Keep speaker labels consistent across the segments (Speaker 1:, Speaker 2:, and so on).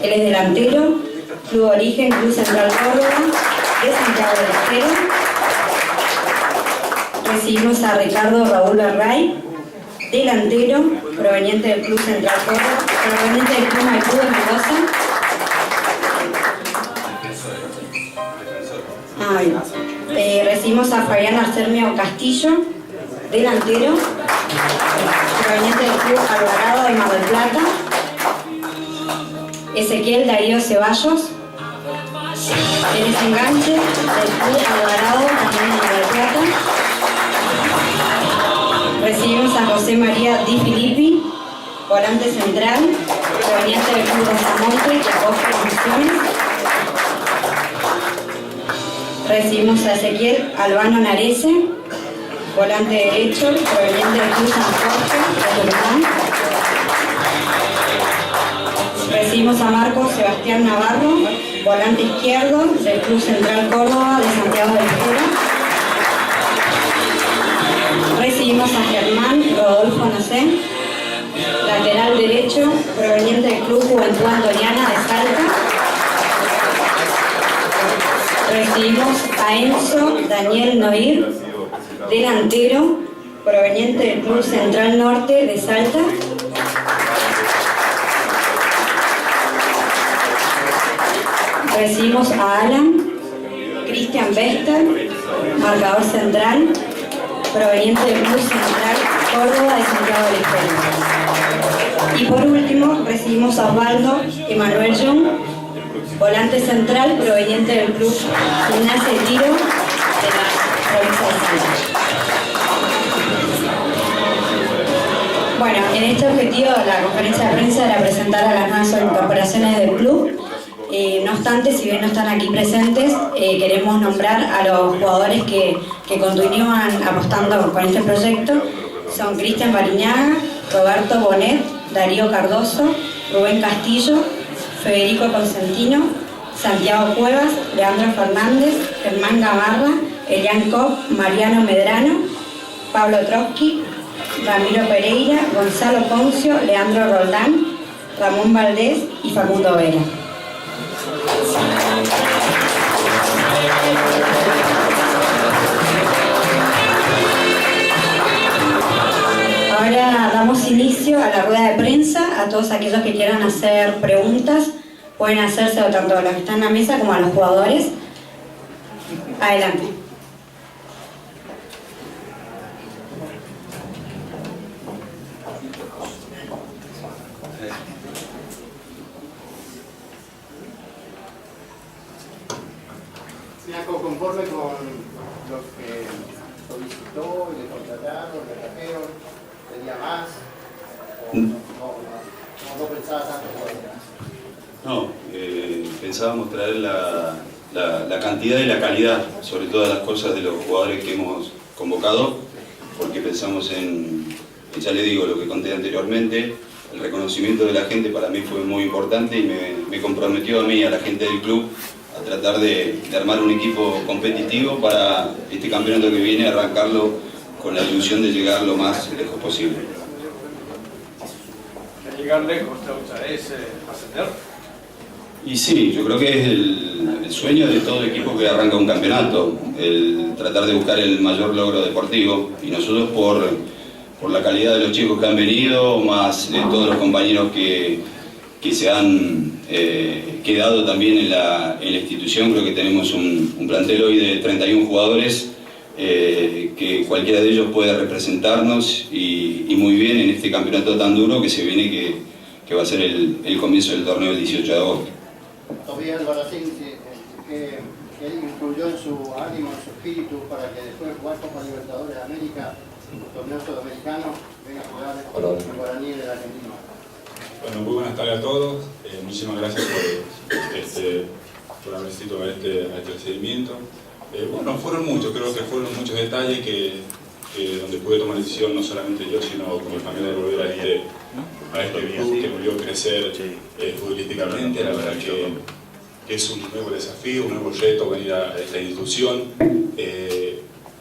Speaker 1: Él es delantero, Club Origen, Club Central Córdoba, de Santiago del Estero. Recibimos a Ricardo Raúl Berray, delantero, proveniente del Club Central Córdoba, proveniente del Club Maipú de Mendoza. Recibimos a Fabián Arcermio Castillo, delantero, proveniente del Club Alvarado de Mar del Plata. Ezequiel Darío Ceballos, él es enganche del Club Alvarado también de Mar del Plata. Recibimos a José María Di Filippi, volante central, proveniente del Club Rosamonte, que acoge funciones. Recibimos a Ezequiel Albano Narese, volante derecho, proveniente del Club San Jorge, de Tucumán. Recibimos a Marcos Sebastián Navarro, volante izquierdo, del Club Central Córdoba, de Santiago del Estero. Recibimos a Germán Rodolfo Nocén, lateral derecho, proveniente del Club Juventud Antoniana de Salta. Recibimos a Enzo Daniel Noir, delantero, proveniente del Club Central Norte de Salta. Recibimos a Alan Cristian Bester, marcador central, proveniente del Club Central Córdoba de Santiago del Estero. Y por último, recibimos a Osvaldo Emanuel Young, volante central, proveniente del Club Gimnasia de Tiro de la provincia de Salta. Bueno, en este objetivo la conferencia de prensa era presentar a las nuevas incorporaciones del club. No obstante, si bien no están aquí presentes, queremos nombrar a los jugadores que continúan apostando con este proyecto. Son Cristian Bariñaga, Roberto Bonet, Darío Cardoso, Rubén Castillo, Federico Consentino, Santiago Cuevas, Leandro Fernández, Germán Gamarra, Elian Koch, Mariano Medrano, Pablo Trotsky, Ramiro Pereira, Gonzalo Poncio, Leandro Roldán, Ramón Valdés y Facundo Vera. Ahora damos inicio a la rueda de prensa. A todos aquellos que quieran hacer preguntas pueden hacerse tanto a los que están en la mesa como a los jugadores. Adelante.
Speaker 2: Conforme con los que solicitó y le contrataron, le trajeron, tenía más, o no pensaba tanto todavía.
Speaker 3: No, pensábamos traer la cantidad y la calidad, sobre todas las cosas de los jugadores que hemos convocado, porque pensamos ya le digo lo que conté anteriormente, el reconocimiento de la gente para mí fue muy importante y me comprometió a mí y a la gente del club a tratar de armar un equipo competitivo para este campeonato que viene, arrancarlo con la ilusión de llegar lo más lejos posible.
Speaker 4: ¿Llegar lejos te gustaría ascender?
Speaker 3: Y sí, yo creo que es el sueño de todo equipo que arranca un campeonato, el tratar de buscar el mayor logro deportivo, y nosotros por la calidad de los chicos que han venido, más de todos los compañeros que se han quedado también en la institución. Creo que tenemos un plantel hoy de 31 jugadores que cualquiera de ellos puede representarnos y muy bien en este campeonato tan duro que se viene, que va a ser el comienzo del torneo el 18 de agosto.
Speaker 2: Tobías Albarracín, ¿qué influyó en su ánimo, en su espíritu para que después de jugar Copa Libertadores de América, torneo sudamericano, venga a jugar en Guaraní de la Argentina?
Speaker 5: Bueno, muy buenas tardes a todos. Muchísimas gracias por haber asistido a este recibimiento. Bueno, fueron muchos, creo que fueron muchos detalles donde pude tomar decisión, no solamente yo, sino con mi familia, de volver a este club que me vio crecer futbolísticamente. La verdad que es un nuevo desafío, un nuevo reto venir a esta institución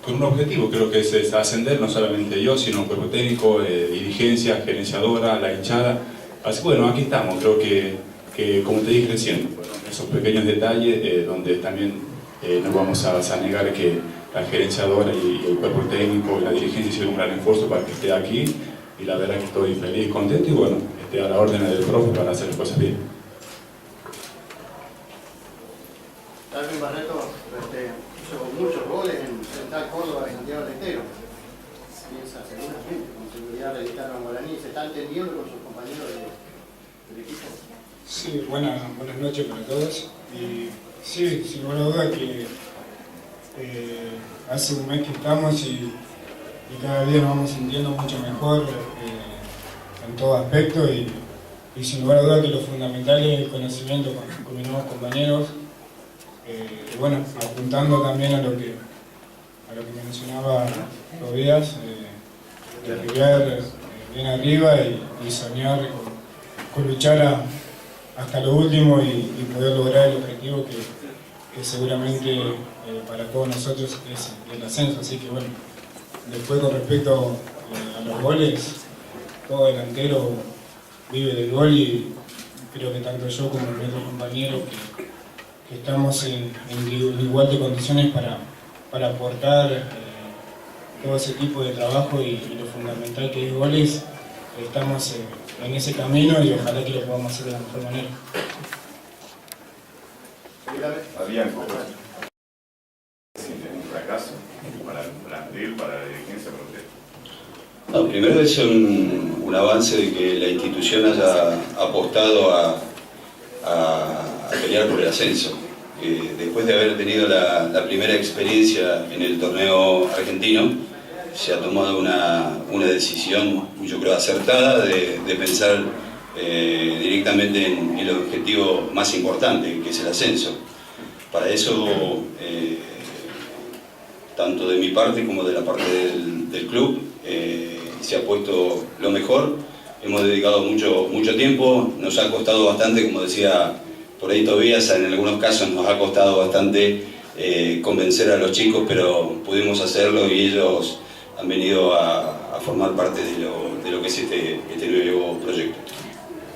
Speaker 5: con un objetivo, creo que es ascender, no solamente yo, sino el cuerpo técnico, dirigencia, gerenciadora, la hinchada. Así que bueno, aquí estamos, creo que que, como te dije recién, esos pequeños detalles donde también no vamos a negar que la gerenciadora y el cuerpo técnico y la dirigencia hicieron un gran esfuerzo para que esté aquí, y la verdad que estoy feliz y contento, y bueno, estoy a la orden del profe para hacer las cosas bien.
Speaker 2: Darwin Barreto hizo muchos goles en Central Córdoba y Santiago del Estero. Piensa seguramente con seguridad reeditar a Guaraní, ¿se está entendiendo con sus compañeros del equipo?
Speaker 6: Sí, buenas noches para todos. Y sí, sin ninguna duda que hace un mes que estamos y cada día nos vamos sintiendo mucho mejor en todo aspecto, y sin lugar a duda que lo fundamental es el conocimiento con mis nuevos compañeros, y bueno, apuntando también a lo que mencionaba Tobías, de pelear bien arriba y soñar con luchar hasta lo último y poder lograr el objetivo que seguramente para todos nosotros es el ascenso. Así que bueno, después con respecto a los goles, todo delantero vive del gol, y creo que tanto yo como mi otro compañero que estamos en igual de condiciones para aportar todo ese tipo de trabajo y lo fundamental que es goles. Estamos en ese camino y ojalá que lo podamos hacer de la mejor manera.
Speaker 7: Un fracaso para el plantel, para la dirigencia, para usted.
Speaker 3: No, primero es un avance de que la institución haya apostado a pelear por el ascenso. Después de haber tenido la primera experiencia en el torneo argentino, se ha tomado una decisión, yo creo, acertada de pensar directamente en el objetivo más importante, que es el ascenso. Para eso, tanto de mi parte como de la parte del club, se ha puesto lo mejor. Hemos dedicado mucho tiempo, nos ha costado bastante, como decía por ahí Tobías, en algunos casos nos ha costado bastante convencer a los chicos, pero pudimos hacerlo y ellos han venido a formar parte de lo que es este nuevo proyecto.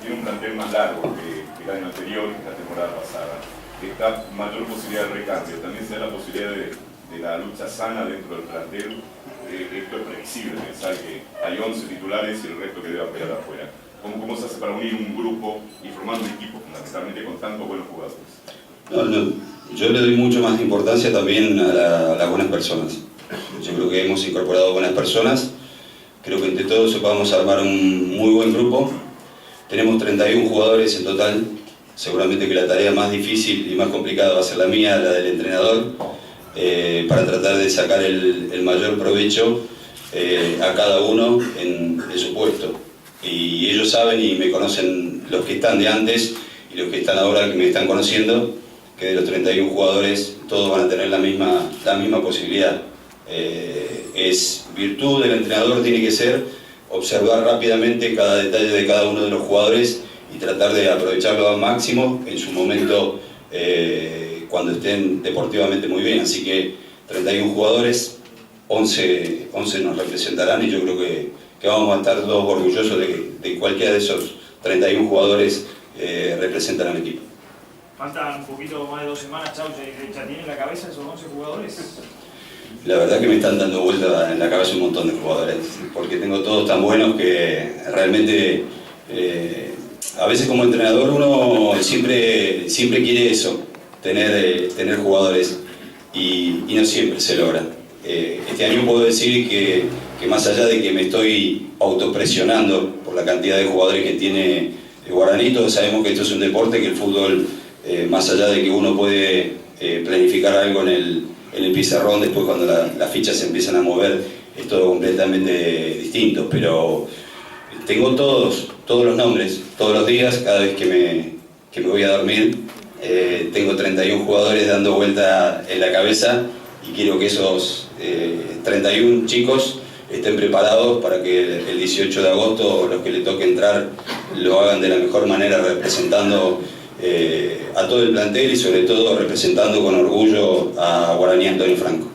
Speaker 7: Tiene un plantel más largo que el año anterior, que la temporada pasada. Esta mayor posibilidad de recambio, también se da la posibilidad de la lucha sana dentro del plantel. Esto es previsible, pensar que hay 11 titulares y el resto que debe pelear afuera. ¿Cómo se hace para unir un grupo y formar un equipo fundamentalmente con tantos buenos jugadores?
Speaker 3: Yo le doy mucho más importancia también a las buenas personas. Yo creo que hemos incorporado buenas personas. Creo que entre todos vamos a armar un muy buen grupo. Tenemos 31 jugadores en total. Seguramente que la tarea más difícil y más complicada va a ser la mía, la del entrenador, para tratar de sacar el mayor provecho a cada uno en su puesto. Y ellos saben y me conocen, los que están de antes y los que están ahora, que me están conociendo, que de los 31 jugadores todos van a tener la misma posibilidad. Es virtud del entrenador, tiene que ser observar rápidamente cada detalle de cada uno de los jugadores y tratar de aprovecharlo al máximo en su momento, cuando estén deportivamente muy bien. Así que 31 jugadores, 11 nos representarán, y yo creo que vamos a estar todos orgullosos de cualquiera de esos 31 jugadores representan al equipo.
Speaker 8: Faltan un poquito más de 2 semanas, Chau, ¿ya tienen en la cabeza esos 11 jugadores?
Speaker 3: La verdad que me están dando vuelta en la cabeza un montón de jugadores, porque tengo todos tan buenos que realmente a veces como entrenador uno siempre quiere eso, tener jugadores, y no siempre se logra. Este año puedo decir que más allá de que me estoy autopresionando por la cantidad de jugadores que tiene Guaraní, todos sabemos que esto es un deporte, que el fútbol, más allá de que uno puede planificar algo en el pizarrón, después cuando las fichas se empiezan a mover es todo completamente distinto. Pero tengo todos los nombres, todos los días, cada vez que me voy a dormir, tengo 31 jugadores dando vuelta en la cabeza, y quiero que esos 31 chicos estén preparados para que el 18 de agosto los que le toque entrar lo hagan de la mejor manera, representando a todo el plantel y sobre todo representando con orgullo a Guaraní Antonio Franco.